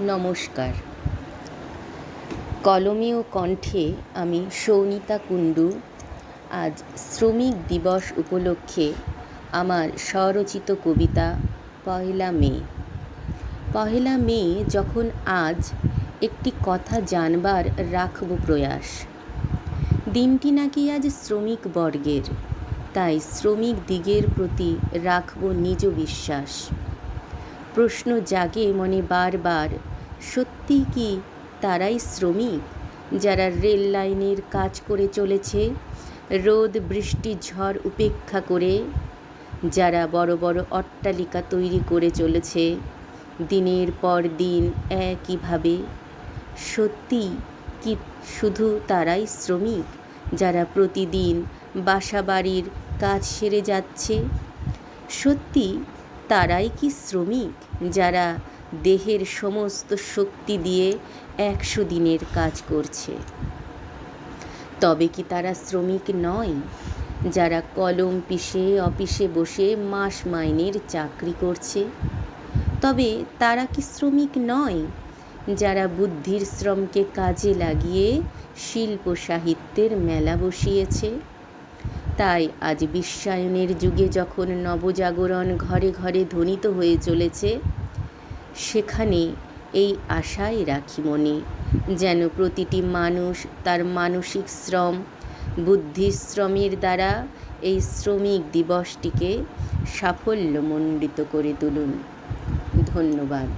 নমস্কার। কলমে ও কণ্ঠে আমি সৌনিতা কুণ্ডু আজ শ্রমিক দিবস উপলক্ষে আমার স্বরচিত কবিতা পহেলা মে। পহেলা মে যখন আজ একটি কথা জানবার রাখব প্রয়াস। দিনটি নাকি আজ শ্রমিক বর্গের, তাই শ্রমিক দিগের প্রতি রাখব নিজ বিশ্বাস। প্রশ্ন জাগে মনে বারবার, সত্যি কি তারাই শ্রমিক যারা রেল লাইনের কাজ করে চলেছে, রোদ বৃষ্টি ঝড় উপেক্ষা করে, যারা বড় বড় অট্টালিকা তৈরি করে চলেছে দিনের পর দিন একইভাবে? সত্যি কি শুধু তারাই শ্রমিক যারা প্রতিদিন বাসাবাড়ির কাজ সেরে যাচ্ছে? সত্যি তারাই কি শ্রমিক যারা দেহের সমস্ত শক্তি দিয়ে 100 দিনের কাজ করছে? তবে কি তারা শ্রমিক নয় যারা কলম পিষে অফিসে বসে মাস মাইনের চাকরি করছে? তবে তারা কি শ্রমিক নয় যারা বুদ্ধির শ্রমকে কাজে লাগিয়ে শিল্প সাহিত্যের মেলা বসিয়েছে? তাই আজ বিশ্বায়নের যুগে যখন নবজাগরণ ঘরে ঘরে ধ্বনিত হয়ে চলেছে, সেখানে এই আশাই রাখি মনে, যেন প্রতিটি মানুষ তার মানসিক শ্রম, বুদ্ধিশ্রমের দ্বারা এই শ্রমিক দিবসটিকে সাফল্যমণ্ডিত করে তুলুন। ধন্যবাদ।